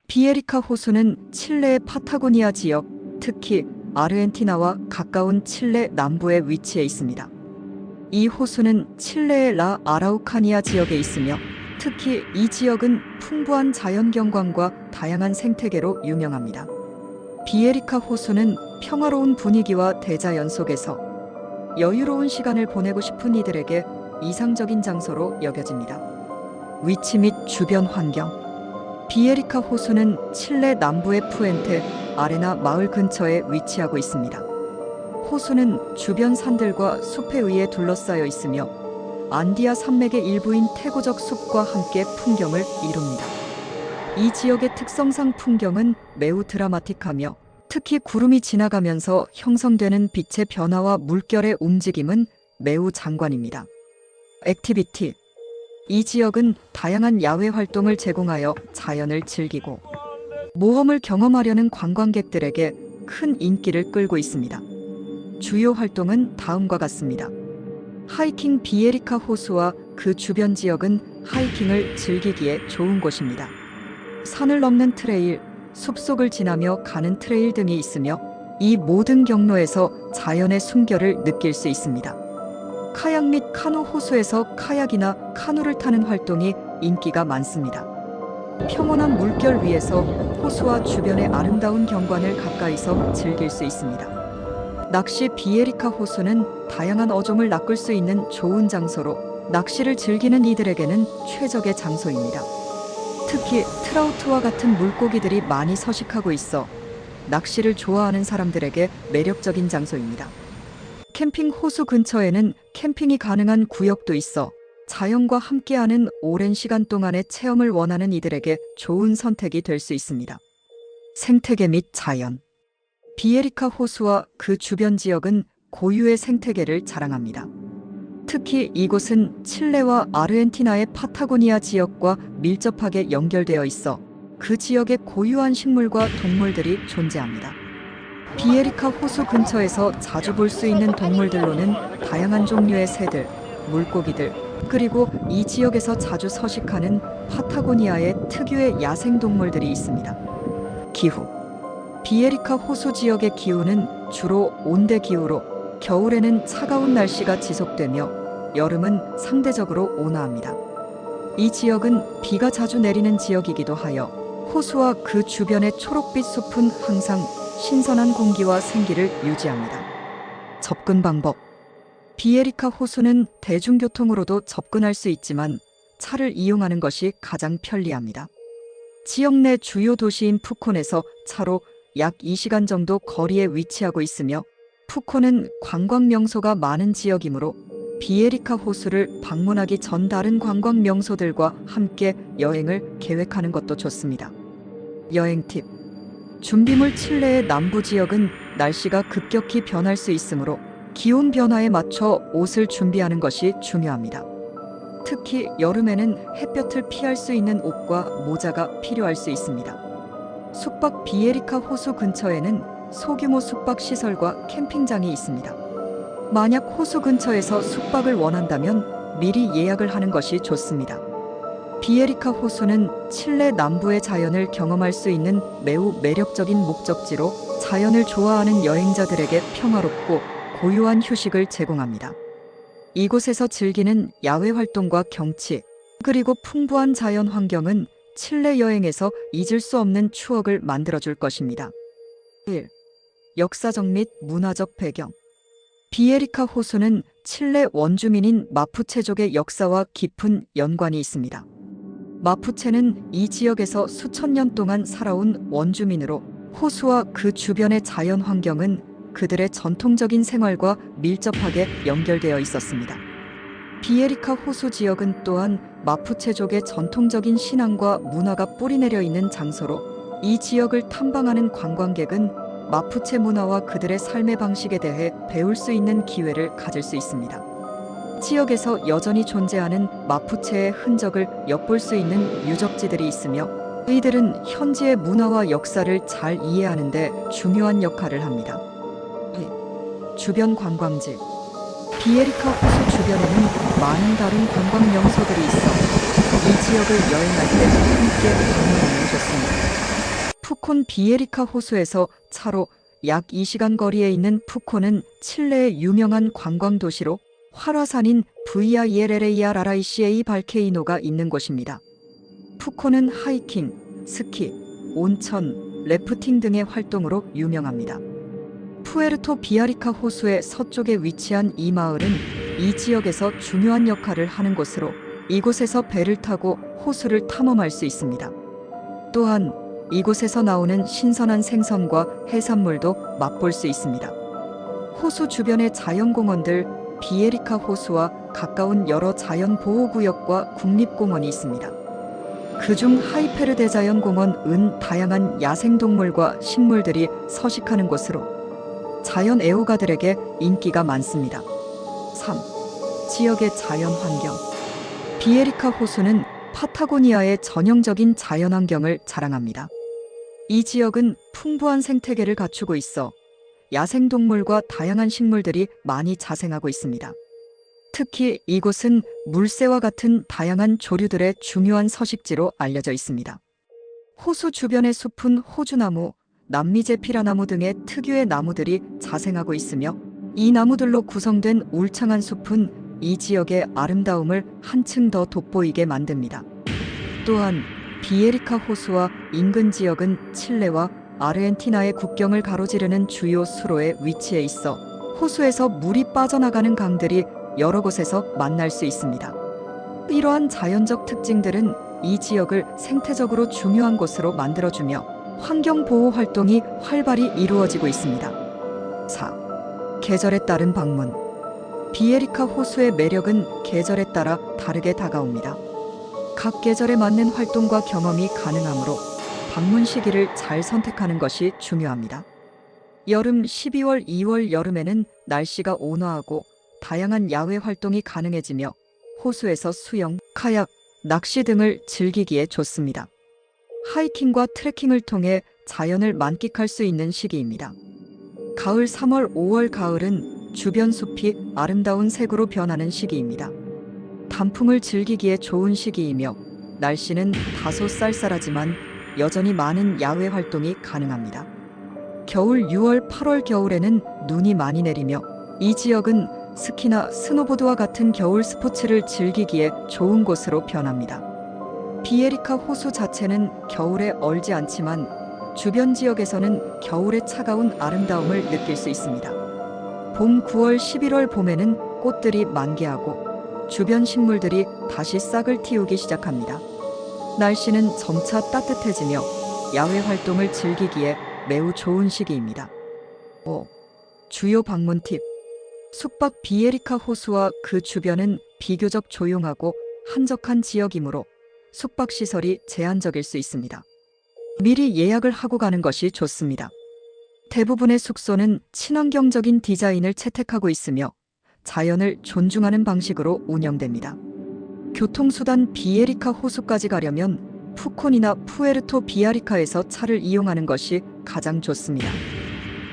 비에리카 호수는 칠레의 파타고니아 지역, 특히 아르헨티나와 가까운 칠레 남부에 위치해 있습니다. 이 호수는 칠레의 라 아라우카니아 지역에 있으며 특히 이 지역은 풍부한 자연경관과 다양한 생태계로 유명합니다. 비에리카 호수는 평화로운 분위기와 대자연 속에서 여유로운 시간을 보내고 싶은 이들에게 이상적인 장소로 여겨집니다. 위치 및 주변 환경. 비에리카 호수는 칠레 남부의 푸엔테 아레나 마을 근처에 위치하고 있습니다. 호수는 주변 산들과 숲에 의해 둘러싸여 있으며 안디아 산맥의 일부인 태고적 숲과 함께 풍경을 이룹니다. 이 지역의 특성상 풍경은 매우 드라마틱하며 특히 구름이 지나가면서 형성되는 빛의 변화와 물결의 움직임은 매우 장관입니다. 액티비티. 이 지역은 다양한 야외 활동을 제공하여 자연을 즐기고 모험을 경험하려는 관광객들에게 큰 인기를 끌고 있습니다. 주요 활동은 다음과 같습니다. 하이킹. 비에리카 호수와 그 주변 지역은 하이킹을 즐기기에 좋은 곳입니다. 산을 넘는 트레일, 숲속을 지나며 가는 트레일 등이 있으며 이 모든 경로에서 자연의 숨결을 느낄 수 있습니다. 카약 및 카누. 호수에서 카약이나 카누를 타는 활동이 인기가 많습니다. 평온한 물결 위에서 호수와 주변의 아름다운 경관을 가까이서 즐길 수 있습니다. 낚시. 비에리카 호수는 다양한 어종을 낚을 수 있는 좋은 장소로 낚시를 즐기는 이들에게는 최적의 장소입니다. 특히 트라우트와 같은 물고기들이 많이 서식하고 있어 낚시를 좋아하는 사람들에게 매력적인 장소입니다. 캠핑. 호수 근처에는 캠핑이 가능한 구역도 있어 자연과 함께하는 오랜 시간 동안의 체험을 원하는 이들에게 좋은 선택이 될 수 있습니다. 생태계 및 자연. 비에리카 호수와 그 주변 지역은 고유의 생태계를 자랑합니다. 특히 이곳은 칠레와 아르헨티나의 파타고니아 지역과 밀접하게 연결되어 있어 그 지역의 고유한 식물과 동물들이 존재합니다. 비에리카 호수 근처에서 자주 볼 수 있는 동물들로는 다양한 종류의 새들, 물고기들, 그리고 이 지역에서 자주 서식하는 파타고니아의 특유의 야생동물들이 있습니다. 기후. 비에리카 호수 지역의 기후는 주로 온대 기후로 겨울에는 차가운 날씨가 지속되며 여름은 상대적으로 온화합니다. 이 지역은 비가 자주 내리는 지역이기도 하여 호수와 그 주변의 초록빛 숲은 항상 신선한 공기와 생기를 유지합니다. 접근 방법. 비에리카 호수는 대중교통으로도 접근할 수 있지만 차를 이용하는 것이 가장 편리합니다. 지역 내 주요 도시인 푸콘에서 차로 약 2시간 정도 거리에 위치하고 있으며 푸콘은 관광 명소가 많은 지역이므로 비에리카 호수를 방문하기 전 다른 관광 명소들과 함께 여행을 계획하는 것도 좋습니다. 여행 팁. 준비물. 칠레의 남부 지역은 날씨가 급격히 변할 수 있으므로 기온 변화에 맞춰 옷을 준비하는 것이 중요합니다. 특히 여름에는 햇볕을 피할 수 있는 옷과 모자가 필요할 수 있습니다. 숙박. 비에리카 호수 근처에는 소규모 숙박 시설과 캠핑장이 있습니다. 만약 호수 근처에서 숙박을 원한다면 미리 예약을 하는 것이 좋습니다. 비에리카 호수는 칠레 남부의 자연을 경험할 수 있는 매우 매력적인 목적지로 자연을 좋아하는 여행자들에게 평화롭고 고요한 휴식을 제공합니다. 이곳에서 즐기는 야외 활동과 경치, 그리고 풍부한 자연 환경은 칠레 여행에서 잊을 수 없는 추억을 만들어줄 것입니다. 1. 역사적 및 문화적 배경. 비에리카 호수는 칠레 원주민인 마푸체족의 역사와 깊은 연관이 있습니다. 마푸체는 이 지역에서 수천 년 동안 살아온 원주민으로 호수와 그 주변의 자연 환경은 그들의 전통적인 생활과 밀접하게 연결되어 있었습니다. 비에리카 호수 지역은 또한 마푸체족의 전통적인 신앙과 문화가 뿌리내려 있는 장소로 이 지역을 탐방하는 관광객은 마푸체 문화와 그들의 삶의 방식에 대해 배울 수 있는 기회를 가질 수 있습니다. 지역에서 여전히 존재하는 마푸체의 흔적을 엿볼 수 있는 유적지들이 있으며 이들은 현지의 문화와 역사를 잘 이해하는 데 중요한 역할을 합니다. 주변 관광지. 비에리카 호수 주변에는 많은 다른 관광 명소들이 있어 이 지역을 여행할 때 함께 방문하면 좋습니다. 푸콘 비에리카 호수에서 차로 약 2시간 거리에 있는 푸콘은 칠레의 유명한 관광 도시로 활화산인 VILLARICA 발케이노가 있는 곳입니다. 푸콘은 하이킹, 스키, 온천, 래프팅 등의 활동으로 유명합니다. 푸에르토 비아리카 호수의 서쪽에 위치한 이 마을은 이 지역에서 중요한 역할을 하는 곳으로 이곳에서 배를 타고 호수를 탐험할 수 있습니다. 또한 이곳에서 나오는 신선한 생선과 해산물도 맛볼 수 있습니다. 호수 주변의 자연공원들, 비에리카 호수와 가까운 여러 자연보호구역과 국립공원이 있습니다. 그중 하이페르 대자연공원은 다양한 야생동물과 식물들이 서식하는 곳으로 자연 애호가들에게 인기가 많습니다. 3. 지역의 자연환경. 비에리카 호수는 파타고니아의 전형적인 자연환경을 자랑합니다. 이 지역은 풍부한 생태계를 갖추고 있어 야생동물과 다양한 식물들이 많이 자생하고 있습니다. 특히 이곳은 물새와 같은 다양한 조류들의 중요한 서식지로 알려져 있습니다. 호수 주변의 숲은 호주나무, 남미제피라나무 등의 특유의 나무들이 자생하고 있으며 이 나무들로 구성된 울창한 숲은 이 지역의 아름다움을 한층 더 돋보이게 만듭니다. 또한 비에리카 호수와 인근 지역은 칠레와 아르헨티나의 국경을 가로지르는 주요 수로에 위치해 있어 호수에서 물이 빠져나가는 강들이 여러 곳에서 만날 수 있습니다. 이러한 자연적 특징들은 이 지역을 생태적으로 중요한 곳으로 만들어주며 환경보호 활동이 활발히 이루어지고 있습니다. 4. 계절에 따른 방문. 비에리카 호수의 매력은 계절에 따라 다르게 다가옵니다. 각 계절에 맞는 활동과 경험이 가능하므로 방문 시기를 잘 선택하는 것이 중요합니다. 여름 12월, 2월 여름에는 날씨가 온화하고 다양한 야외 활동이 가능해지며 호수에서 수영, 카약, 낚시 등을 즐기기에 좋습니다. 하이킹과 트레킹을 통해 자연을 만끽할 수 있는 시기입니다. 가을 3월, 5월 가을은 주변 숲이 아름다운 색으로 변하는 시기입니다. 단풍을 즐기기에 좋은 시기이며 날씨는 다소 쌀쌀하지만 여전히 많은 야외 활동이 가능합니다. 겨울 6월, 8월 겨울에는 눈이 많이 내리며 이 지역은 스키나 스노보드와 같은 겨울 스포츠를 즐기기에 좋은 곳으로 변합니다. 비에리카 호수 자체는 겨울에 얼지 않지만 주변 지역에서는 겨울의 차가운 아름다움을 느낄 수 있습니다. 봄 9월, 11월 봄에는 꽃들이 만개하고 주변 식물들이 다시 싹을 틔우기 시작합니다. 날씨는 점차 따뜻해지며 야외 활동을 즐기기에 매우 좋은 시기입니다. 5. 주요 방문 팁. 숙박. 비에리카 호수와 그 주변은 비교적 조용하고 한적한 지역이므로 숙박 시설이 제한적일 수 있습니다. 미리 예약을 하고 가는 것이 좋습니다. 대부분의 숙소는 친환경적인 디자인을 채택하고 있으며 자연을 존중하는 방식으로 운영됩니다. 교통수단. 비에리카 호수까지 가려면 푸콘이나 푸에르토 비아리카에서 차를 이용하는 것이 가장 좋습니다.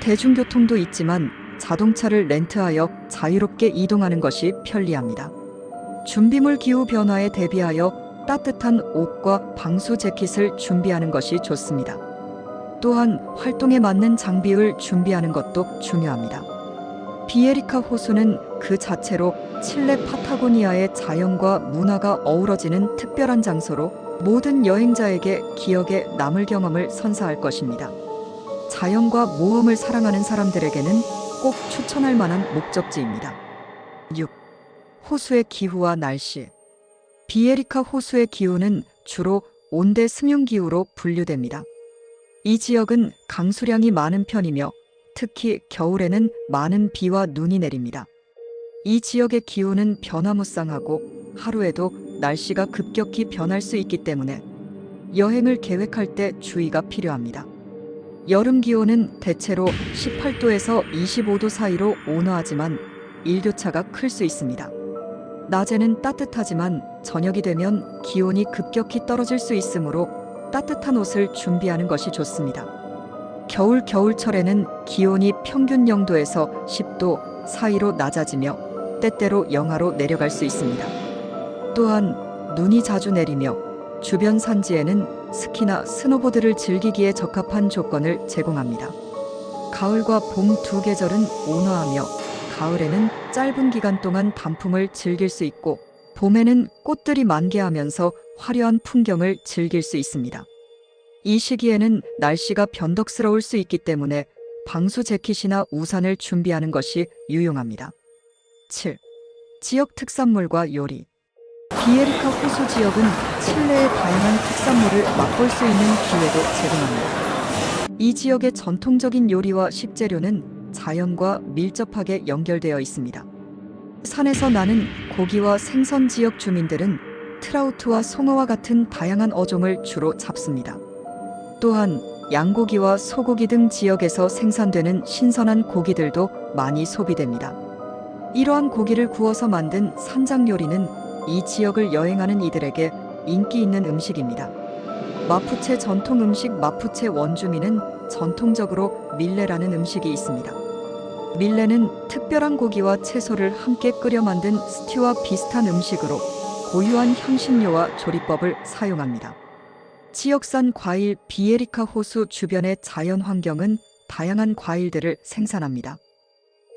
대중교통도 있지만 자동차를 렌트하여 자유롭게 이동하는 것이 편리합니다. 준비물. 기후 변화에 대비하여 따뜻한 옷과 방수 재킷을 준비하는 것이 좋습니다. 또한 활동에 맞는 장비를 준비하는 것도 중요합니다. 비에리카 호수는 그 자체로 칠레 파타고니아의 자연과 문화가 어우러지는 특별한 장소로 모든 여행자에게 기억에 남을 경험을 선사할 것입니다. 자연과 모험을 사랑하는 사람들에게는 꼭 추천할 만한 목적지입니다. 6. 호수의 기후와 날씨. 비에리카 호수의 기후는 주로 온대 승용기후로 분류됩니다. 이 지역은 강수량이 많은 편이며 특히 겨울에는 많은 비와 눈이 내립니다. 이 지역의 기후는 변화무쌍하고 하루에도 날씨가 급격히 변할 수 있기 때문에 여행을 계획할 때 주의가 필요합니다. 여름 기온은 대체로 18도에서 25도 사이로 온화하지만 일교차가 클 수 있습니다. 낮에는 따뜻하지만 저녁이 되면 기온이 급격히 떨어질 수 있으므로 따뜻한 옷을 준비하는 것이 좋습니다. 겨울철에는 기온이 평균 0도에서 10도 사이로 낮아지며 때때로 영하로 내려갈 수 있습니다. 또한 눈이 자주 내리며 주변 산지에는 스키나 스노보드를 즐기기에 적합한 조건을 제공합니다. 가을과 봄 두 계절은 온화하며 가을에는 짧은 기간 동안 단풍을 즐길 수 있고 봄에는 꽃들이 만개하면서 화려한 풍경을 즐길 수 있습니다. 이 시기에는 날씨가 변덕스러울 수 있기 때문에 방수 재킷이나 우산을 준비하는 것이 유용합니다. 7. 지역 특산물과 요리. 비에리카 호수 지역은 칠레의 다양한 특산물을 맛볼 수 있는 기회도 제공합니다. 이 지역의 전통적인 요리와 식재료는 자연과 밀접하게 연결되어 있습니다. 산에서 나는 고기와 생선 지역 주민들은 트라우트와 송어와 같은 다양한 어종을 주로 잡습니다. 또한 양고기와 소고기 등 지역에서 생산되는 신선한 고기들도 많이 소비됩니다. 이러한 고기를 구워서 만든 산장 요리는 이 지역을 여행하는 이들에게 인기 있는 음식입니다. 마푸체 전통 음식 마푸체 원주민은 전통적으로 밀레라는 음식이 있습니다. 밀레는 특별한 고기와 채소를 함께 끓여 만든 스튜와 비슷한 음식으로 고유한 향신료와 조리법을 사용합니다. 지역산 과일 비에리카 호수 주변의 자연 환경은 다양한 과일들을 생산합니다.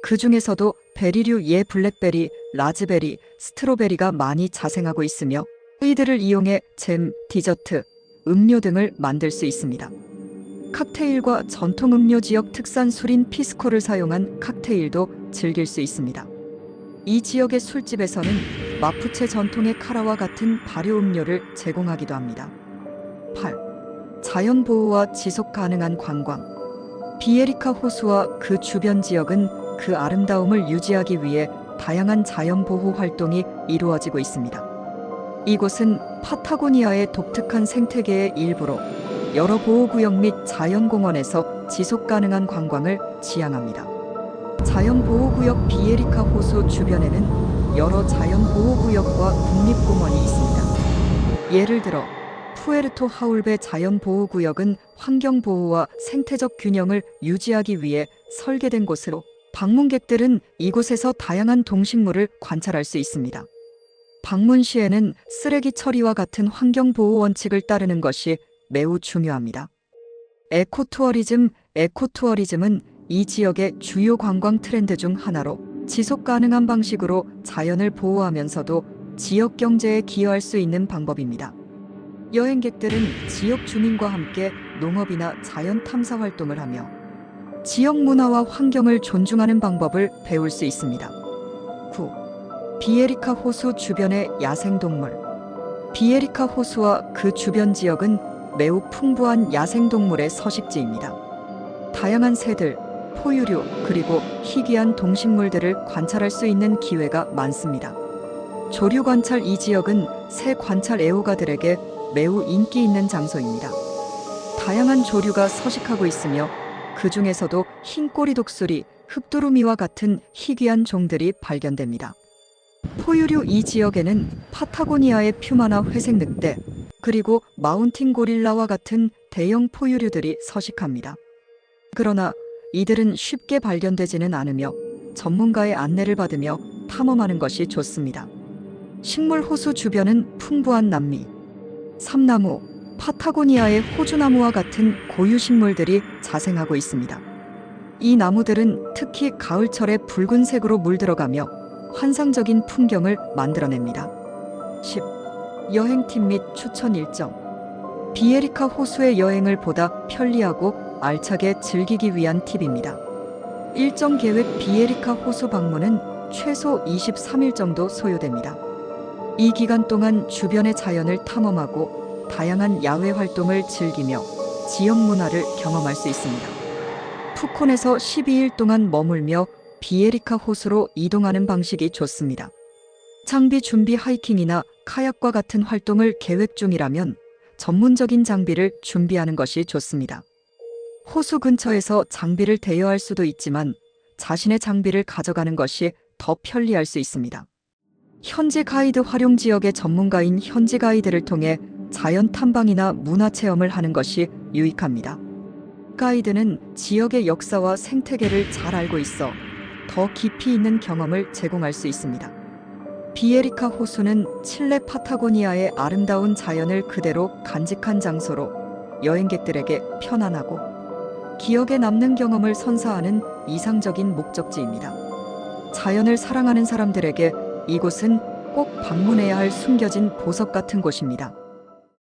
그 중에서도 베리류 예 블랙베리, 라즈베리, 스트로베리가 많이 자생하고 있으며 이들을 이용해 잼, 디저트, 음료 등을 만들 수 있습니다. 칵테일과 전통 음료 지역 특산 술인 피스코를 사용한 칵테일도 즐길 수 있습니다. 이 지역의 술집에서는 마푸체 전통의 카라와 같은 발효 음료를 제공하기도 합니다. 8. 자연보호와 지속 가능한 관광. 비에리카 호수와 그 주변 지역은 그 아름다움을 유지하기 위해 다양한 자연보호 활동이 이루어지고 있습니다. 이곳은 파타고니아의 독특한 생태계의 일부로 여러 보호구역 및 자연공원에서 지속 가능한 관광을 지향합니다. 자연보호구역 비에리카 호수 주변에는 여러 자연보호구역과 국립공원이 있습니다. 예를 들어 푸에르토 하울베 자연보호구역은 환경보호와 생태적 균형을 유지하기 위해 설계된 곳으로 방문객들은 이곳에서 다양한 동식물을 관찰할 수 있습니다. 방문 시에는 쓰레기 처리와 같은 환경보호 원칙을 따르는 것이 매우 중요합니다. 에코투어리즘은 이 지역의 주요 관광 트렌드 중 하나로 지속 가능한 방식으로 자연을 보호하면서도 지역 경제에 기여할 수 있는 방법입니다. 여행객들은 지역 주민과 함께 농업이나 자연 탐사 활동을 하며 지역 문화와 환경을 존중하는 방법을 배울 수 있습니다. 9. 비에리카 호수 주변의 야생동물. 비에리카 호수와 그 주변 지역은 매우 풍부한 야생동물의 서식지입니다. 다양한 새들, 포유류, 그리고 희귀한 동식물들을 관찰할 수 있는 기회가 많습니다. 조류 관찰 이 지역은 새 관찰 애호가들에게 매우 인기 있는 장소입니다. 다양한 조류가 서식하고 있으며 그 중에서도 흰꼬리 독수리, 흡두루미와 같은 희귀한 종들이 발견됩니다. 포유류 이 지역에는 파타고니아의 퓨마나 회색 늑대, 그리고 마운틴 고릴라와 같은 대형 포유류들이 서식합니다. 그러나 이들은 쉽게 발견되지는 않으며 전문가의 안내를 받으며 탐험하는 것이 좋습니다. 식물 호수 주변은 풍부한 남미, 삼나무, 파타고니아의 호주나무와 같은 고유 식물들이 자생하고 있습니다. 이 나무들은 특히 가을철에 붉은색으로 물들어가며 환상적인 풍경을 만들어냅니다. 10. 여행팀 및 추천 일정. 비에리카 호수의 여행을 보다 편리하고 알차게 즐기기 위한 팁입니다. 일정 계획 비에리카 호수 방문은 최소 23일 정도 소요됩니다. 이 기간 동안 주변의 자연을 탐험하고 다양한 야외 활동을 즐기며 지역 문화를 경험할 수 있습니다. 푸콘에서 12일 동안 머물며 비에리카 호수로 이동하는 방식이 좋습니다. 장비 준비 하이킹이나 카약과 같은 활동을 계획 중이라면 전문적인 장비를 준비하는 것이 좋습니다. 호수 근처에서 장비를 대여할 수도 있지만 자신의 장비를 가져가는 것이 더 편리할 수 있습니다. 현지 가이드 활용 지역의 전문가인 현지 가이드를 통해 자연 탐방이나 문화 체험을 하는 것이 유익합니다. 가이드는 지역의 역사와 생태계를 잘 알고 있어 더 깊이 있는 경험을 제공할 수 있습니다. 비에리카 호수는 칠레 파타고니아의 아름다운 자연을 그대로 간직한 장소로 여행객들에게 편안하고 기억에 남는 경험을 선사하는 이상적인 목적지입니다. 자연을 사랑하는 사람들에게 이곳은 꼭 방문해야 할 숨겨진 보석 같은 곳입니다.